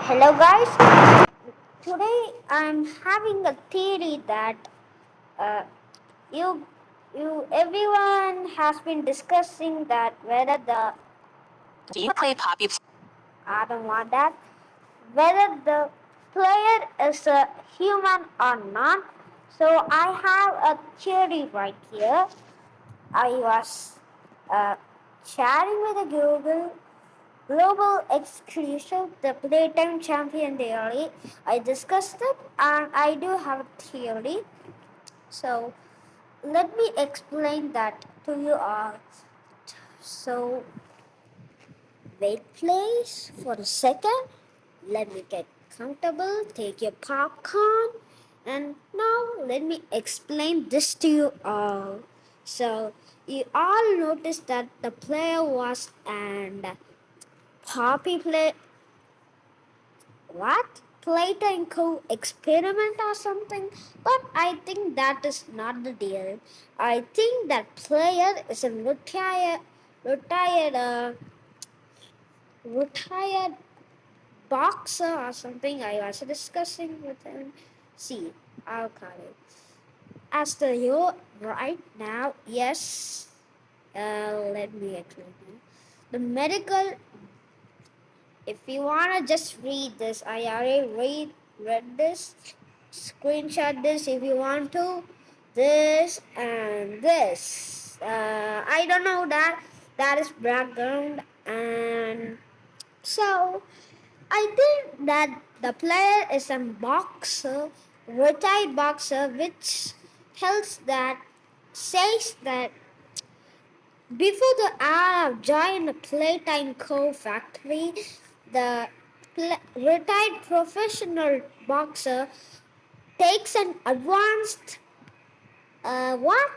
Hello guys, today I'm having a theory that uh, you everyone has been discussing that whether the Do you play Poppy? I don't want that whether the player is a human or not. So I have a theory right here. I was uh, chatting with a global exclusive, the playtime champion theory. I discussed it and I do have a theory. So let me explain that to you all. So wait please for a second. Let me get comfortable, take your popcorn, and now let me explain this to you all. So you all noticed that the player was and Poppy play what? Playtime co experiment or something? But I think that is not the deal. I think that player is a retired, uh, retired boxer or something. I was discussing with him. See, I'll call it. As the you right now, yes. Let me explain. The medical. If you wanna just read this, I already read this. Screenshot this if you want to. This and this. I don't know that is background, and so I think that the player is a boxer, retired boxer, which tells that says that before the hour of joining the Playtime Co. factory, the retired professional boxer takes an what?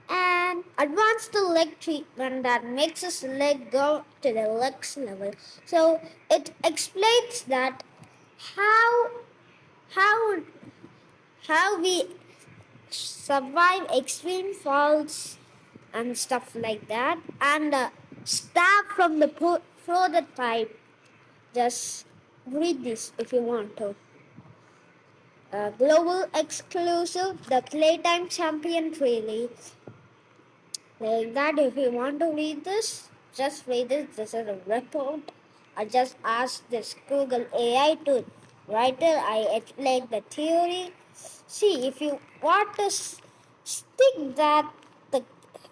An advanced leg treatment that makes his leg go to the next level. So it explains that how how how we survive extreme falls and stuff like that. And start from the prototype. Just read this if you want to. Global exclusive, the Playtime Champion Really. Like that, if you want to read this, just read this. This is a report. I just asked this Google AI to write it. I explained the theory. See, if you want to stick that the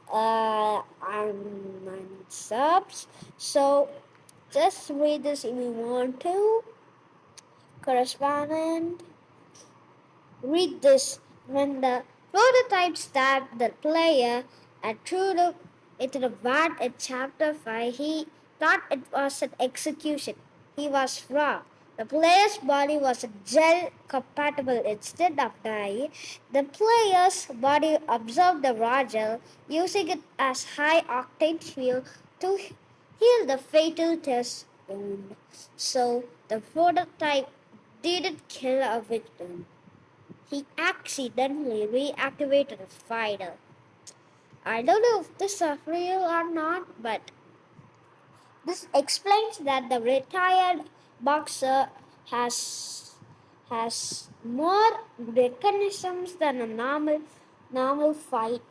on subs, so just read this if you want to. Correspondent, read this. When the prototype stabbed the player and threw it into the vat in chapter 5, he thought it was an execution. He was wrong. The player's body was gel compatible instead of dye. The player's body absorbed the raw gel, using it as high octane fuel to heal the fatal test wound. So the prototype didn't kill a victim. He accidentally reactivated a fighter. I don't know if this is real or not, but this explains that the retired boxer has more mechanisms than a normal fight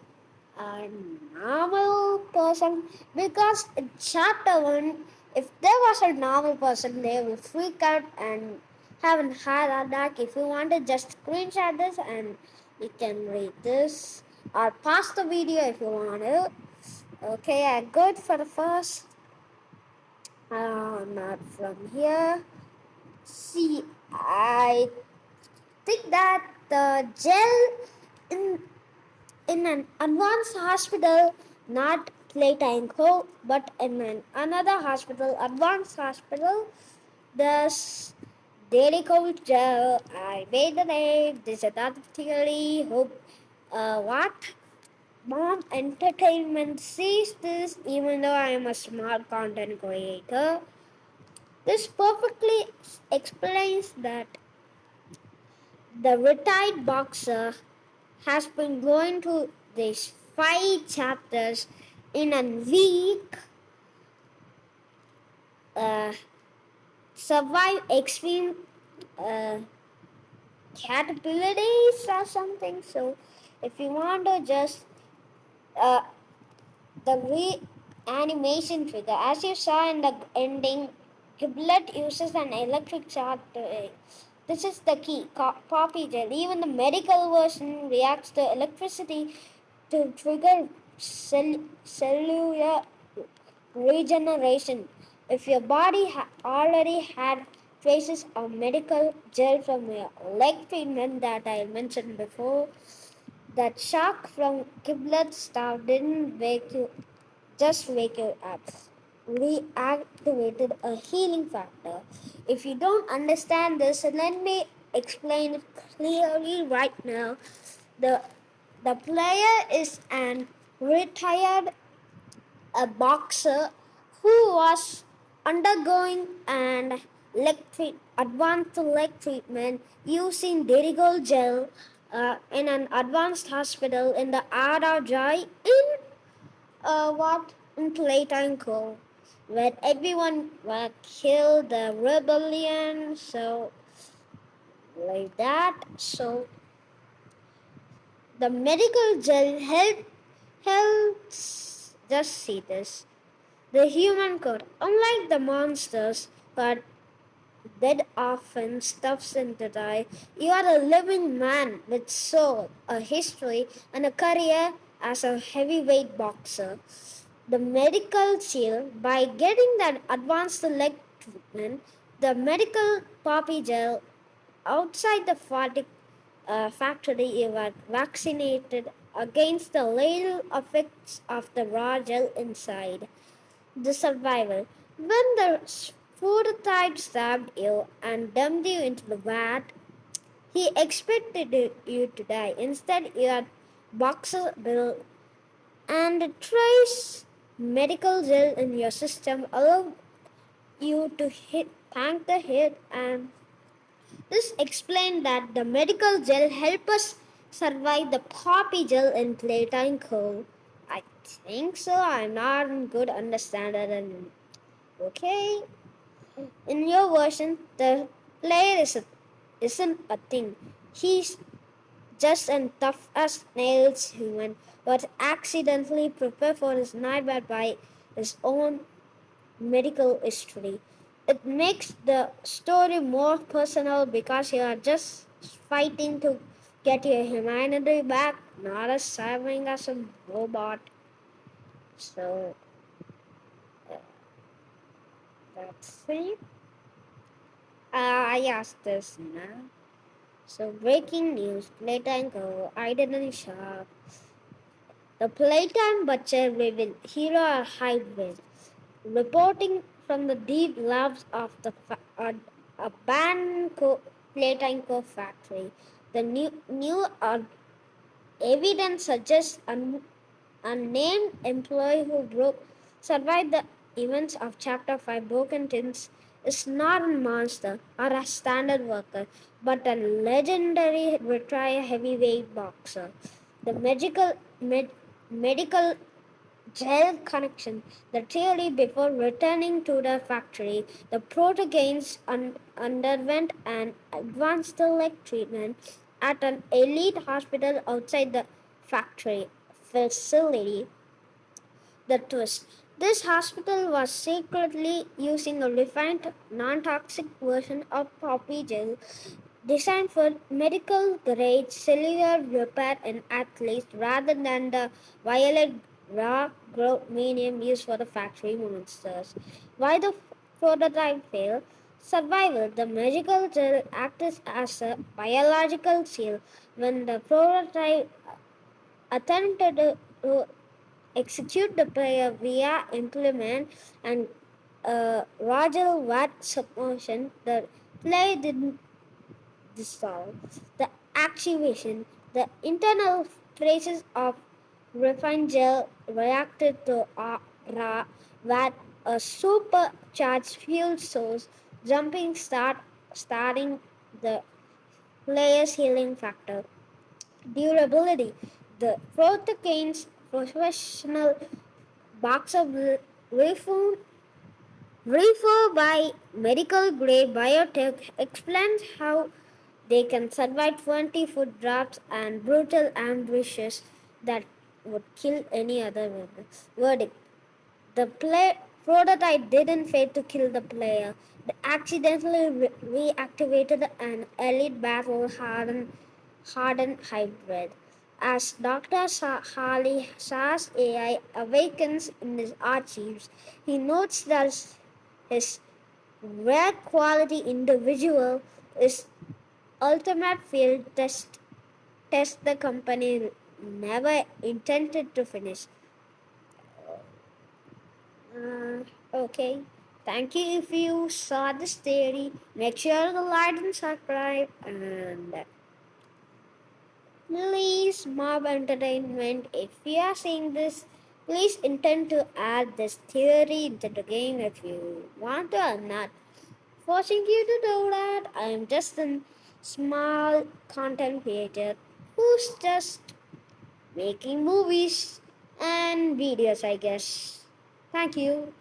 a normal person, because in chapter 1, if there was a normal person, they will freak out and have a heart attack. If you want to just screenshot this and you can read this or pause the video if you want to. Okay, I'm good for the first. Not from here. See, I think that the gel in an advanced hospital, not Playtime Co., but in another hospital, advanced hospital, there's daily coach gel. I made the name. This is another theory. Hope what? Mom Entertainment sees this, even though I am a smart content creator. This perfectly explains that the retired boxer has been going to these 5 chapters in a week. Uh, survive extreme uh, capabilities or something. So, if you want to just uh, the reanimation trigger, as you saw in the ending, Giblet uses an electric shock to. This is the key. Poppy gel. Even the medical version reacts to electricity to trigger cellular regeneration. If your body already had traces of medical gel from your leg treatment that I mentioned before, that shock from Giblet stuff didn't wake you up. Reactivated a healing factor. If you don't understand this, let me explain it clearly right now. The the player is an retired a boxer who was undergoing an advanced leg treatment using Dirigal gel in an advanced hospital in the Ada Jai in what in playtime call where everyone were killed the rebellion so like that so the medical gel helps just see this. The human code, unlike the monsters but dead often stuffs into die, you are a living man with soul, a history, and a career as a heavyweight boxer. The medical shield, by getting that advanced leg treatment, the medical poppy gel outside the factory, you were vaccinated against the lethal effects of the raw gel inside. The survival. When the prototype stabbed you and dumped you into the vat, he expected you to die. Instead, you had boxer bill and a trace medical gel in your system allow you to thank the hit, and this explained that the medical gel help us survive the poppy gel in playtime cold. I think so. I'm not a good understander and okay. In your version, the player isn't a thing. He's just as tough as nails human, but accidentally prepared for his nightmare by his own medical history. It makes the story more personal because you are just fighting to get your humanity back, not as serving as a robot. So uh, that's it. I asked this now. So breaking news, Playtime Go, Identity Shop. The Playtime Butcher revealed hero are hybrid. Reporting from the deep labs of the abandoned Playtime Co factory. The new evidence suggests unnamed employee who survived the events of Chapter 5 Broken Tins is not a monster or a standard worker, but a legendary retired heavyweight boxer. The medical gel connection. The theory before returning to the factory, the protogains underwent an advanced leg treatment at an elite hospital outside the factory facility. The twist. This hospital was secretly using a refined, non toxic version of poppy gel designed for medical grade cellular repair in athletes rather than the violet raw growth medium used for the factory monsters. Why the prototype failed? Survival. The medical gel acted as a biological shield when the prototype attempted to execute the player via implement and Roger Watt submotion. The player didn't dissolve. The activation, the internal traces of refined gel reacted to Watt, a supercharged fuel source, starting the player's healing factor. Durability. The protogain's professional boxer will Refer by medical grade biotech explains how they can survive 20-foot drops and brutal ambushes that would kill any other weapon. Verdict. The prototype didn't fail to kill the player. They accidentally reactivated an elite battle hardened hybrid. As Dr. Harley Shah's AI awakens in his archives, he notes that his rare quality individual is ultimate field test the company never intended to finish. Okay. Thank you if you saw this theory. Make sure to like and subscribe and please mob entertainment. If you are seeing this, please intend to add this theory into the game if you want to. I'm not forcing you to do that. I'm just a small content creator who's just making movies and videos, I guess. Thank you.